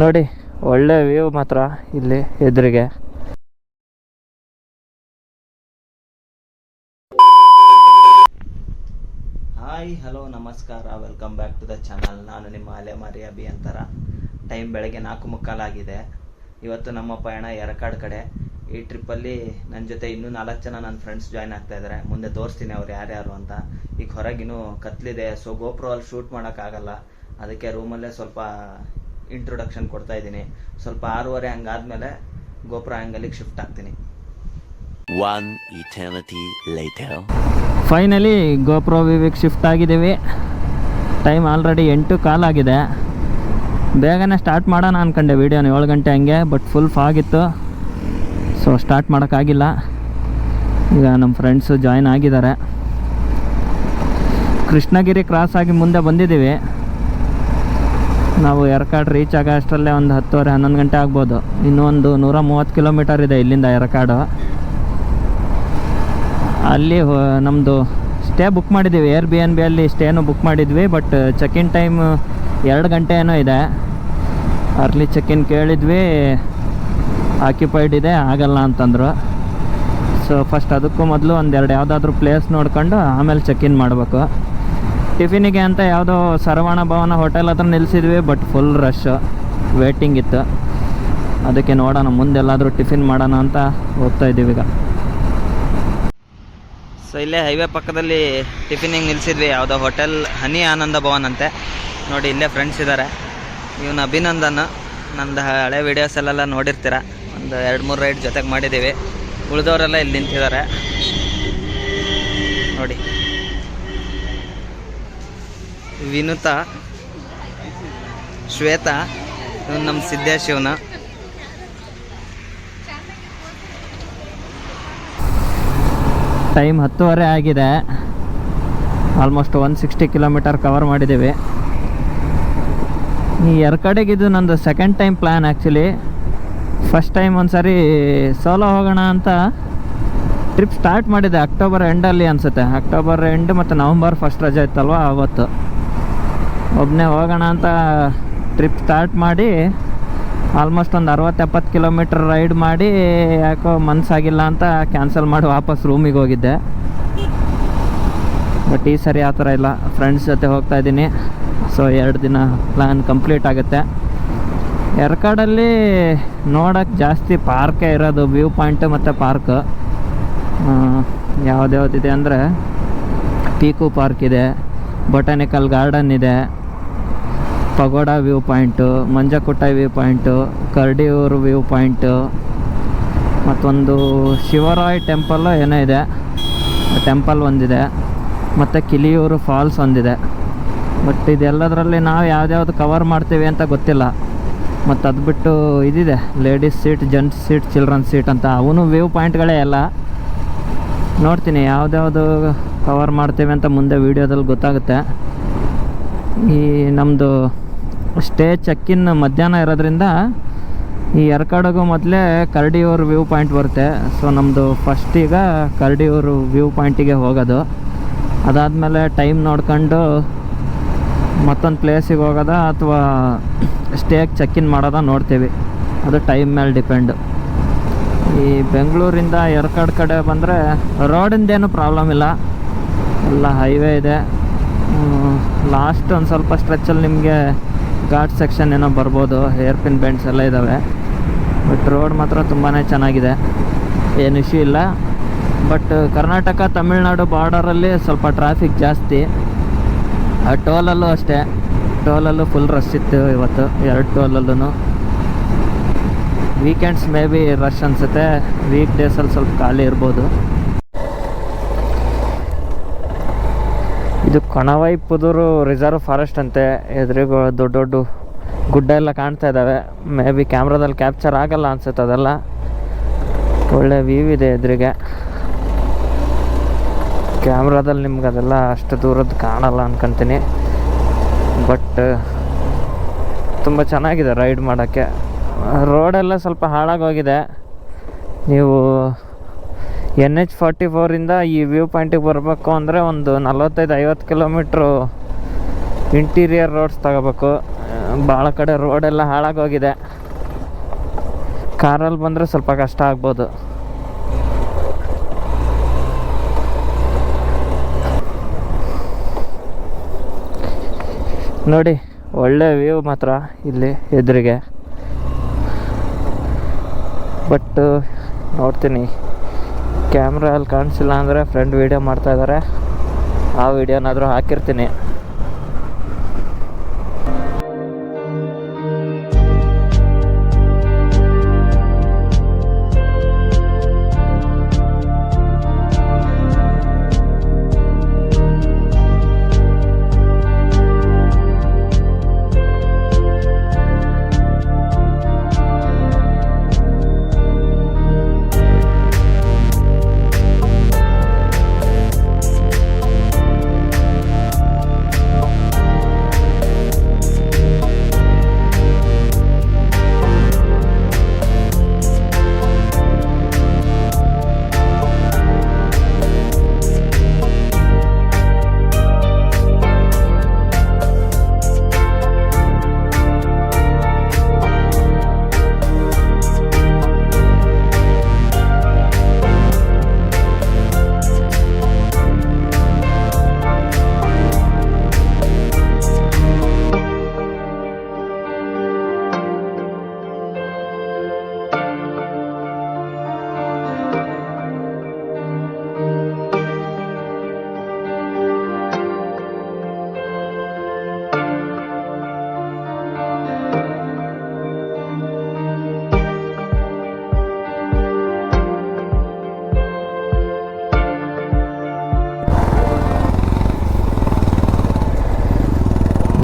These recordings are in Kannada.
ನೋಡಿ ಒಳ್ಳೆ ವ್ಯೂ ಮಾತ್ರ ಇಲ್ಲಿ ಎದುರಿಗೆ. ಹಾಯ್ ಹಲೋ ನಮಸ್ಕಾರ, welcome back to the channel. ನಾನು ನಿಮ್ಮ ಅಲೆಮಾರಿ ಅಭಿ ಅಂತಾರ. ಟೈಮ್ ಬೆಳಗ್ಗೆ 4:45 ಆಗಿದೆ. ಇವತ್ತು ನಮ್ಮ ಪಯಣ ಯರಕಾಡ್ ಕಡೆ. ಈ ಟ್ರಿಪ್ಪಲ್ಲಿ ನನ್ನ ಜೊತೆ ಇನ್ನೂ 4 ಜನ ನನ್ನ ಫ್ರೆಂಡ್ಸ್ ಜಾಯ್ನ್ ಆಗ್ತಾ ಇದ್ದಾರೆ. ಮುಂದೆ ತೋರಿಸ್ತೀನಿ ಅವ್ರು ಯಾರ್ಯಾರು ಅಂತ. ಈಗ ಹೊರಗಿನ್ನೂ ಕತ್ಲಿದೆ, ಸೊ ಗೋಪ್ರೋ ಅಲ್ಲಿ ಶೂಟ್ ಮಾಡೋಕ್ಕಾಗಲ್ಲ. ಅದಕ್ಕೆ ರೂಮಲ್ಲೇ ಸ್ವಲ್ಪ ಇಂಟ್ರೊಡಕ್ಷನ್ ಕೊಡ್ತಾ ಇದ್ದೀನಿ. ಸ್ವಲ್ಪ 6:30 ಹಂಗಾದ್ಮೇಲೆ ಗೋಪ್ರೋ ಆ್ಯಂಗಲಿಗೆ ಶಿಫ್ಟ್ ಆಗ್ತೀನಿ. One eternity later. Finally GoPro ವಿವಿಗೆ ಶಿಫ್ಟ್ ಆಗಿದ್ದೀವಿ. ಟೈಮ್ ಆಲ್ರೆಡಿ 8:15 ಆಗಿದೆ. ಬೇಗನೆ ಸ್ಟಾರ್ಟ್ ಮಾಡೋಣ ಅಂದ್ಕೊಂಡೆ ವೀಡಿಯೋನ 7 ಗಂಟೆ ಹಂಗೆ, ಬಟ್ ಫುಲ್ ಫಾಗಿತ್ತು, ಸೊ ಸ್ಟಾರ್ಟ್ ಮಾಡೋಕ್ಕಾಗಿಲ್ಲ. ಈಗ ನಮ್ಮ ಫ್ರೆಂಡ್ಸು ಜಾಯ್ನ್ ಆಗಿದ್ದಾರೆ. ಕೃಷ್ಣಗಿರಿ ಕ್ರಾಸ್ ಆಗಿ ಮುಂದೆ ಬಂದಿದ್ದೀವಿ. ನಾವು ಯರಕಾಡ್ ರೀಚ್ ಆಗೋ ಅಷ್ಟರಲ್ಲೇ ಒಂದು 10:30-11 ಗಂಟೆ ಆಗ್ಬೋದು. ಇನ್ನೂ ಒಂದು 130 ಕಿಲೋಮೀಟರ್ ಇದೆ ಇಲ್ಲಿಂದ ಯರಕಾಡು. ಅಲ್ಲಿ ನಮ್ಮದು ಸ್ಟೇ ಬುಕ್ ಮಾಡಿದ್ದೀವಿ, Airbnb ಅಲ್ಲಿ ಸ್ಟೇನು ಬುಕ್ ಮಾಡಿದ್ವಿ. ಬಟ್ ಚೆಕ್-ಇನ್ ಟೈಮ್ 2 ಗಂಟೆ ಏನೋ ಇದೆ. ಅರ್ಲಿ ಚೆಕ್-ಇನ್ ಕೇಳಿದ್ವಿ, ಆಕ್ಯುಪೈಡ್ ಇದೆ, ಆಗಲ್ಲ ಅಂತಂದರು. ಸೊ ಫಸ್ಟ್ ಅದಕ್ಕೂ ಮೊದಲು ಒಂದೆರಡು ಯಾವುದಾದ್ರೂ ಪ್ಲೇಸ್ ನೋಡ್ಕೊಂಡು ಆಮೇಲೆ ಚೆಕ್-ಇನ್ ಮಾಡಬೇಕು. ಟಿಫಿನಿಗೆ ಅಂತ ಯಾವುದೋ ಸರವಣ ಭವನ ಹೋಟೆಲ್ ಹತ್ರ ನಿಲ್ಲಿಸಿದ್ವಿ, ಬಟ್ ಫುಲ್ ರಶ್, ವೇಟಿಂಗ್ ಇತ್ತು. ಅದಕ್ಕೆ ನೋಡೋಣ ಮುಂದೆಲ್ಲಾದರೂ ಟಿಫಿನ್ ಮಾಡೋಣ ಅಂತ ಹೋಗ್ತಾ ಇದ್ದೀವಿ ಈಗ. ಸೊ ಇಲ್ಲೇ ಹೈವೇ ಪಕ್ಕದಲ್ಲಿ ಟಿಫಿನಿಗೆ ನಿಲ್ಲಿಸಿದ್ವಿ, ಯಾವುದೋ ಹೋಟೆಲ್ ಹನಿ ಆನಂದ ಭವನ್ ಅಂತೆ. ನೋಡಿ ಇಲ್ಲೇ ಫ್ರೆಂಡ್ಸ್ ಇದ್ದಾರೆ. ಇವನು ಅಭಿನಂದನ್, ನಂದು ಹಳೆ ವೀಡಿಯೋಸಲ್ಲೆಲ್ಲ ನೋಡಿರ್ತೀರ. ಒಂದು 2-3 ರೈಡ್ ಜೊತೆಗೆ ಮಾಡಿದ್ದೀವಿ. ಉಳಿದವರೆಲ್ಲ ಇಲ್ಲಿ ನಿಂತಿದ್ದಾರೆ ನೋಡಿ. ವಿನುತಾ, ಶ್ವೇತಾ, ಇವನು ನಮ್ಮ ಸಿದ್ದೇಶ್. ಇವನು ಟೈಮ್ 10:30 ಆಗಿದೆ. ಆಲ್ಮೋಸ್ಟ್ 160 ಕಿಲೋಮೀಟರ್ ಕವರ್ ಮಾಡಿದ್ದೀವಿ. ಈ ಯರಕಾಡಿಗೆ ಇದು ನಂದು second time plan actually. First time ಒಂದು ಸಾರಿ ಸೋಲೋ ಹೋಗೋಣ ಅಂತ ಟ್ರಿಪ್ ಸ್ಟಾರ್ಟ್ ಮಾಡಿದೆ ಅಕ್ಟೋಬರ್ ಎಂಡಲ್ಲಿ ಅನಿಸುತ್ತೆ. ಅಕ್ಟೋಬರ್ ಎಂಡ್ ಮತ್ತು ನವಂಬರ್ ಫಸ್ಟ್ ರಜೆ ಇತ್ತಲ್ವ, ಆವತ್ತು ಒಬ್ಬನೇ ಹೋಗೋಣ ಅಂತ ಟ್ರಿಪ್ ಸ್ಟಾರ್ಟ್ ಮಾಡಿ ಆಲ್ಮೋಸ್ಟ್ ಒಂದು 60-70 ಕಿಲೋಮೀಟ್ರ್ ರೈಡ್ ಮಾಡಿ ಯಾಕೋ ಮನಸ್ಸಾಗಿಲ್ಲ ಅಂತ ಕ್ಯಾನ್ಸಲ್ ಮಾಡಿ ವಾಪಸ್ ರೂಮಿಗೆ ಹೋಗಿದ್ದೆ. ಬಟ್ ಈ ಸರಿ ಆ ಥರ ಇಲ್ಲ, ಫ್ರೆಂಡ್ಸ್ ಜೊತೆ ಹೋಗ್ತಾ ಇದ್ದೀನಿ. ಸೊ 2 ದಿನ ಪ್ಲ್ಯಾನ್ ಕಂಪ್ಲೀಟ್ ಆಗುತ್ತೆ. ಯರಕಾಡಲ್ಲಿ ನೋಡೋಕ್ಕೆ ಜಾಸ್ತಿ ಪಾರ್ಕೇ ಇರೋದು, ವ್ಯೂ ಪಾಯಿಂಟು ಮತ್ತು ಪಾರ್ಕ್. ಯಾವುದ್ಯಾವುದಿದೆ ಅಂದರೆ ಪೀಕು ಪಾರ್ಕ್ ಇದೆ, ಬೊಟಾನಿಕಲ್ ಗಾರ್ಡನ್ ಇದೆ, pagoda view point, Manjakuttai view point, Karadiyur view point, ಮತ್ತೊಂದು ಶಿವರಾಯ್ ಟೆಂಪಲ್ಲು ಏನೋ ಇದೆ, ಟೆಂಪಲ್ ಒಂದಿದೆ, ಮತ್ತು ಕಿಲಿಯೂರು ಫಾಲ್ಸ್ ಒಂದಿದೆ. ಬಟ್ ಇದೆಲ್ಲದರಲ್ಲಿ ನಾವು ಯಾವ್ದ್ಯಾವ್ದು ಕವರ್ ಮಾಡ್ತೀವಿ ಅಂತ ಗೊತ್ತಿಲ್ಲ. ಮತ್ತು ಅದು ಬಿಟ್ಟು ಇದಿದೆ ladies seat, gents seat, childrens seat ಅಂತ, ಅವನು ವ್ಯೂ ಪಾಯಿಂಟ್ಗಳೇ ಎಲ್ಲ. ನೋಡ್ತೀನಿ ಯಾವ್ದ್ಯಾವುದು ಕವರ್ ಮಾಡ್ತೀವಿ ಅಂತ ಮುಂದೆ ವೀಡಿಯೋದಲ್ಲಿ ಗೊತ್ತಾಗುತ್ತೆ. ಈ ನಮ್ಮದು ಸ್ಟೇ ಚೆಕ್-ಇನ್ ಮಧ್ಯಾಹ್ನ ಇರೋದ್ರಿಂದ ಈ ಯರಕಾಡಿಗೂ ಮೊದಲೇ ಕರ್ಡಿಯೂರು ವ್ಯೂ ಪಾಯಿಂಟ್ ಬರುತ್ತೆ. ಸೊ ನಮ್ಮದು ಫಸ್ಟೀಗ ಕರ್ಡಿಯೂರು ವ್ಯೂ ಪಾಯಿಂಟಿಗೆ ಹೋಗೋದು. ಅದಾದಮೇಲೆ ಟೈಮ್ ನೋಡ್ಕೊಂಡು ಮತ್ತೊಂದು ಪ್ಲೇಸಿಗೆ ಹೋಗೋದ ಅಥವಾ ಸ್ಟೇಗೆ ಚೆಕ್-ಇನ್ ಮಾಡೋದ ನೋಡ್ತೀವಿ. ಅದು ಟೈಮ್ ಮೇಲೆ ಡಿಪೆಂಡು. ಈ ಬೆಂಗಳೂರಿಂದ ಯರಕಾಡ್ ಕಡೆ ಬಂದರೆ ರೋಡಿಂದೇನು ಪ್ರಾಬ್ಲಮ್ ಇಲ್ಲ, ಎಲ್ಲ ಹೈವೇ ಇದೆ. ಲಾಸ್ಟ್ ಒಂದು ಸ್ವಲ್ಪ ಸ್ಟ್ರೆಚ್ಚಲ್ಲಿ ನಿಮಗೆ ಘಾಟ್ ಸೆಕ್ಷನ್ ಏನೋ ಬರ್ಬೋದು, ಹೇರ್ ಪಿನ್ ಬೆಂಡ್ಸ್ ಎಲ್ಲ ಇದ್ದಾವೆ. ಬಟ್ ರೋಡ್ ಮಾತ್ರ ತುಂಬಾ ಚೆನ್ನಾಗಿದೆ, ಏನು ಇಶ್ಯೂ ಇಲ್ಲ. ಬಟ್ ಕರ್ನಾಟಕ ತಮಿಳ್ನಾಡು ಬಾರ್ಡರಲ್ಲಿ ಸ್ವಲ್ಪ ಟ್ರಾಫಿಕ್ ಜಾಸ್ತಿ. ಟೋಲಲ್ಲೂ ಅಷ್ಟೇ, ಟೋಲಲ್ಲೂ ಫುಲ್ ರಶ್ ಇತ್ತು ಇವತ್ತು, 2 ಟೋಲಲ್ಲೂ. ವೀಕೆಂಡ್ಸ್ ಮೇ ಬಿ ರಶ್ ಅನಿಸುತ್ತೆ, ವೀಕ್ ಡೇಸಲ್ಲಿ ಸ್ವಲ್ಪ ಖಾಲಿ ಇರ್ಬೋದು. ಇದು ಕಣವೈ ಪುದೂರು ರಿಸರ್ವ್ ಫಾರೆಸ್ಟ್ ಅಂತೆ. ಎದುರಿಗೆ ದೊಡ್ಡ ದೊಡ್ಡ ಗುಡ್ಡ ಎಲ್ಲ ಕಾಣ್ತಾ ಇದ್ದಾವೆ. ಮೇ ಬಿ ಕ್ಯಾಮ್ರಾದಲ್ಲಿ ಕ್ಯಾಪ್ಚರ್ ಆಗಲ್ಲ ಅನ್ಸುತ್ತೆ ಅದೆಲ್ಲ. ಒಳ್ಳೆ ವ್ಯೂ ಇದೆ ಎದುರಿಗೆ. ಕ್ಯಾಮ್ರಾದಲ್ಲಿ ನಿಮ್ಗೆ ಅದೆಲ್ಲ ಅಷ್ಟು ದೂರದ್ದು ಕಾಣಲ್ಲ ಅನ್ಕೊತೀನಿ. ಬಟ್ ತುಂಬ ಚೆನ್ನಾಗಿದೆ ರೈಡ್ ಮಾಡೋಕ್ಕೆ. ರೋಡೆಲ್ಲ ಸ್ವಲ್ಪ ಹಾಳಾಗೋಗಿದೆ. ನೀವು NH44 ಈ ವ್ಯೂ ಪಾಯಿಂಟಿಗೆ ಬರಬೇಕು ಅಂದರೆ ಒಂದು 45-50 ಕಿಲೋಮೀಟ್ರು ಇಂಟೀರಿಯರ್ ರೋಡ್ಸ್ ತಗೋಬೇಕು. ಭಾಳ ಕಡೆ ರೋಡೆಲ್ಲ ಹಾಳಾಗೋಗಿದೆ. ಕಾರಲ್ಲಿ ಬಂದರೆ ಸ್ವಲ್ಪ ಕಷ್ಟ ಆಗ್ಬೋದು. ನೋಡಿ ಒಳ್ಳೆ ವ್ಯೂ ಮಾತ್ರ ಇಲ್ಲಿ ಎದುರಿಗೆ. ಬಟ್ ನೋಡ್ತೀನಿ, ಕ್ಯಾಮ್ರಲ್ಲಿ ಕಾಣಿಸಿಲ್ಲ ಅಂದರೆ ಫ್ರೆಂಡ್ ವೀಡಿಯೋ ಮಾಡ್ತಾಯಿದ್ದಾರೆ, ಆ ವೀಡಿಯೋನಾದರೂ ಹಾಕಿರ್ತೀನಿ.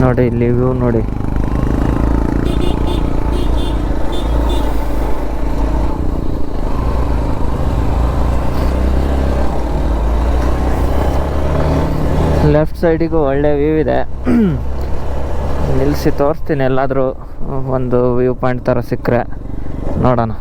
ನೋಡಿ ಇಲ್ಲಿ ವ್ಯೂ ನೋಡಿ. ಲೆಫ್ಟ್ ಸೈಡಿಗೂ ಒಳ್ಳೆ ವ್ಯೂ ಇದೆ. ನಿಲ್ಲಿಸಿ ತೋರಿಸ್ತೀನಿ, ಎಲ್ಲಾದರೂ ಒಂದು ವ್ಯೂ ಪಾಯಿಂಟ್ ಥರ ಸಿಕ್ಕರೆ ನೋಡೋಣ.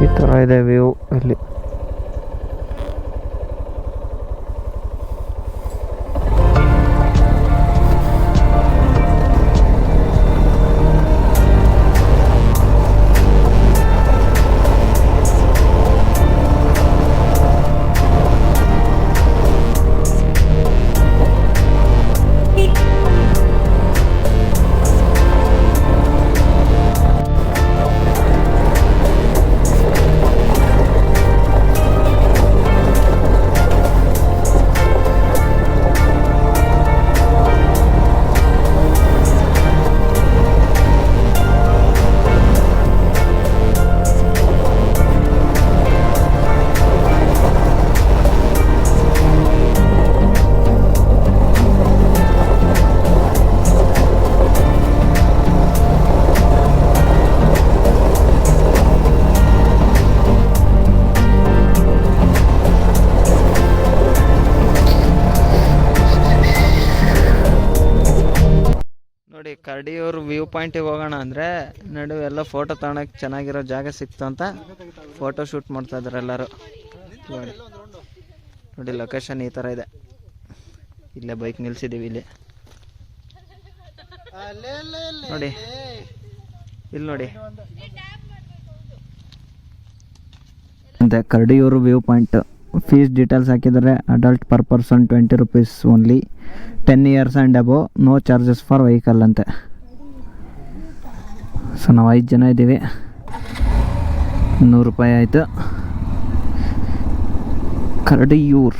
ಈ ಥರ ಇದೆ ವ್ಯೂ ಇಲ್ಲಿ. ನೋಡಿ ಕರಡಿಯೂರು ವ್ಯೂ ಪಾಯಿಂಟಿಗೆ ಹೋಗೋಣ ಅಂದರೆ ನಡುವೆ ಎಲ್ಲ ಫೋಟೋ ತಗೊಳಕ್ಕೆ ಚೆನ್ನಾಗಿರೋ ಜಾಗ ಸಿಕ್ತು ಅಂತ ಫೋಟೋ ಶೂಟ್ ಮಾಡ್ತಾ ಇದ್ದಾರೆ ಎಲ್ಲರೂ. ನೋಡಿ ಲೊಕೇಶನ್ ಈ ಥರ ಇದೆ. ಇಲ್ಲೇ ಬೈಕ್ ನಿಲ್ಸಿದ್ದೀವಿ. ಇಲ್ಲಿ ನೋಡಿ, ಇಲ್ಲಿ ನೋಡಿ ಅಂತೆ Karadiyur view point. Fees details ಹಾಕಿದರೆ adult per person 20 rupees only, 10 years and above, no charges for vehicle ಅಂತೆ. ಸೊ ನಾವು 5 ಜನ ಇದ್ದೀವಿ, 100 ರೂಪಾಯಿ ಆಯಿತು. ಕರಡಿಯೂರ್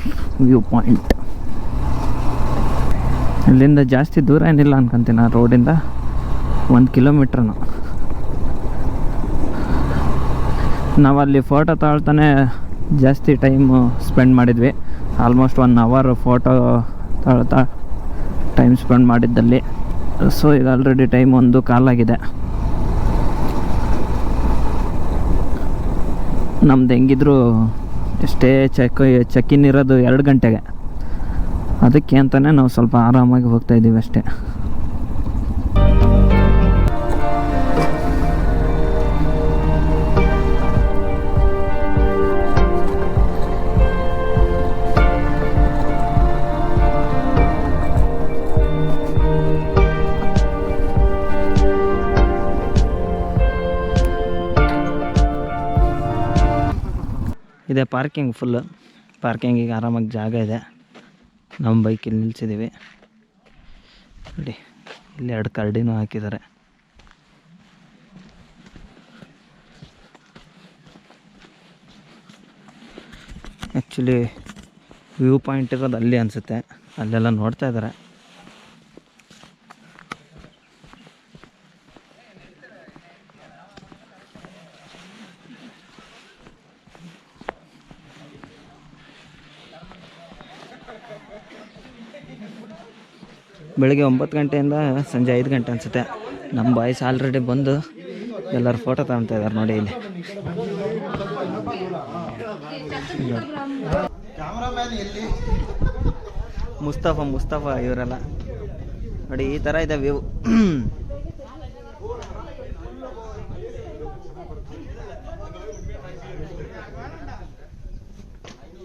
ವ್ಯೂ ಪಾಯಿಂಟ್ ಇಲ್ಲಿಂದ ಜಾಸ್ತಿ ದೂರ ಏನಿಲ್ಲ ಅನ್ಕೊಂತೀನಿ. ಆ ರೋಡಿಂದ 1 ಕಿಲೋಮೀಟ್ರನು. ನಾವಲ್ಲಿ ಫೋಟೋ ತಗೊಳ್ತಾನೆ ಜಾಸ್ತಿ ಟೈಮು ಸ್ಪೆಂಡ್ ಮಾಡಿದ್ವಿ. ಆಲ್ಮೋಸ್ಟ್ 1 hour ಫೋಟೋ ತಗೊಳ್ತಾ ಟೈಮ್ ಸ್ಪೆಂಡ್ ಮಾಡಿದ್ದಲ್ಲಿ. ಸೊ ಈಗ ಆಲ್ರೆಡಿ ಟೈಮ್ 1:15 ಆಗಿದೆ. ನಮ್ದು ಹೆಂಗಿದ್ರು ಎಷ್ಟೇ ಚೆಕ್-ಇನ್ ಇರೋದು 2 ಗಂಟೆಗೆ, ಅದಕ್ಕೆ ಅಂತಲೇ ನಾವು ಸ್ವಲ್ಪ ಆರಾಮಾಗಿ ಹೋಗ್ತಾಯಿದ್ದೀವಿ ಅಷ್ಟೇ. ಇದೆ ಪಾರ್ಕಿಂಗ್, ಫುಲ್ಲು ಪಾರ್ಕಿಂಗಿಗೆ ಆರಾಮಾಗಿ ಜಾಗ ಇದೆ. ನಮ್ಮ ಬೈಕ್ ಇಲ್ಲಿ ನಿಲ್ಸಿದ್ದೀವಿ ನೋಡಿ. ಇಲ್ಲಿ 2 ಕರಡಿನೂ ಹಾಕಿದ್ದಾರೆ. ಆ್ಯಕ್ಚುಲಿ ವ್ಯೂ ಪಾಯಿಂಟ್ ಇರೋದು ಅಲ್ಲಿ ಅನಿಸುತ್ತೆ, ಅಲ್ಲೆಲ್ಲ ನೋಡ್ತಾ ಇದ್ದಾರೆ. ಬೆಳಗ್ಗೆ 9 ಗಂಟೆಯಿಂದ ಸಂಜೆ 5 ಗಂಟೆ ಅನಿಸುತ್ತೆ. ನಮ್ಮ ಬಾಯ್ಸ್ ಆಲ್ರೆಡಿ ಬಂದು ಎಲ್ಲರೂ ಫೋಟೋ ತಗೊಳ್ತಾ ಇದ್ದಾರೆ ನೋಡಿ. ಇಲ್ಲಿ ಮುಸ್ತಫಾ ಇವರೆಲ್ಲ ನೋಡಿ, ಈ ಥರ ಇದೆ ವ್ಯೂ.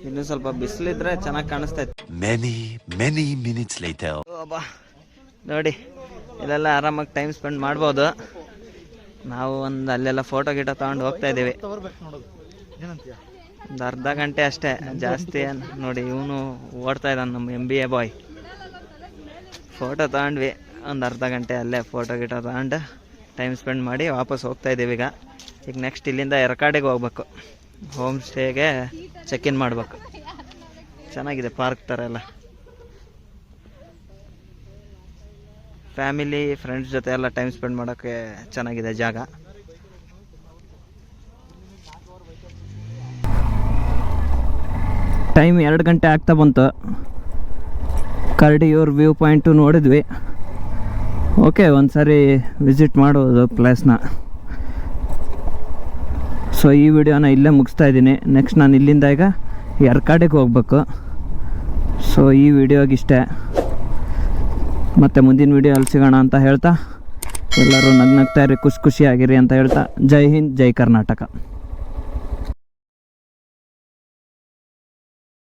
ಇನ್ನು ಸ್ವಲ್ಪ ಬಿಸಿಲಿದ್ರೆ ಚೆನ್ನಾಗಿ ಕಾಣಿಸ್ತಾ ಇತ್ತು. Many minutes later. ನೋಡಿ, ಇಲ್ಲೆಲ್ಲ ಆರಾಮಾಗಿ ಟೈಮ್ ಸ್ಪೆಂಡ್ ಮಾಡ್ಬೋದು. ನಾವು ಅಲ್ಲೆಲ್ಲ ಫೋಟೋ ಗಿಟೋ ತಗೊಂಡು ಹೋಗ್ತಾ ಇದ್ದೀವಿ. ಒಂದು ಅರ್ಧ ಗಂಟೆ ಅಷ್ಟೇ, ಜಾಸ್ತಿ ನೋಡಿ. ಇವನು ಓಡ್ತಾ ಇದ್ದಾನೆ, ನಮ್ಮ MBA ಬಾಯ್. ಫೋಟೋ ತಗೊಂಡ್ವಿ, ಒಂದು ಅರ್ಧ ಗಂಟೆ ಅಲ್ಲೇ ಫೋಟೋ ಗಿಟೋ ತಗೊಂಡು ಟೈಮ್ ಸ್ಪೆಂಡ್ ಮಾಡಿ ವಾಪಸ್ ಹೋಗ್ತಾ ಇದ್ದೀವಿ. ಈಗ ನೆಕ್ಸ್ಟ್ ಇಲ್ಲಿಂದ ಎರಕಾಡಿಗೆ ಹೋಗ್ಬೇಕು. ಹೋಮ್ ಸ್ಟೇಗೆ ಚೆಕ್-ಇನ್ ಮಾಡಬೇಕು. ಚೆನ್ನಾಗಿದೆ ಪಾರ್ಕ್ ಥರ ಎಲ್ಲ. ಫ್ಯಾಮಿಲಿ ಫ್ರೆಂಡ್ಸ್ ಜೊತೆ ಎಲ್ಲ ಟೈಮ್ ಸ್ಪೆಂಡ್ ಮಾಡೋಕ್ಕೆ ಚೆನ್ನಾಗಿದೆ ಜಾಗ. ಟೈಮ್ 2 ಗಂಟೆ ಆಗ್ತಾ ಬಂತು. ಕರಡಿಯೂರು ವ್ಯೂ ಪಾಯಿಂಟು ನೋಡಿದ್ವಿ. ಓಕೆ, ಒಂದು ಸಾರಿ ವಿಸಿಟ್ ಮಾಡೋದು ಪ್ಲೇಸ್ನ. ಸೊ ಈ ವಿಡಿಯೋನ ಇಲ್ಲೇ ಮುಗಿಸ್ತಾ ಇದ್ದೀನಿ. ನೆಕ್ಸ್ಟ್ ನಾನು ಇಲ್ಲಿಂದ ಈಗ ಎರಕಾಡಿಗೆ ಹೋಗ್ಬೇಕು. ಸೊ ಈ ವಿಡಿಯೋಗಿಷ್ಟೇ, ಮತ್ತು ಮುಂದಿನ ವಿಡಿಯೋ ಸಿಗೋಣ ಅಂತ ಹೇಳ್ತಾ, ಎಲ್ಲರೂ ನಗ್ನಗ್ತಾ ಇರಿ, ಖುಷಿಯಾಗಿರಿ ಅಂತ ಹೇಳ್ತಾ, ಜೈ ಹಿಂದ್, ಜೈ ಕರ್ನಾಟಕ.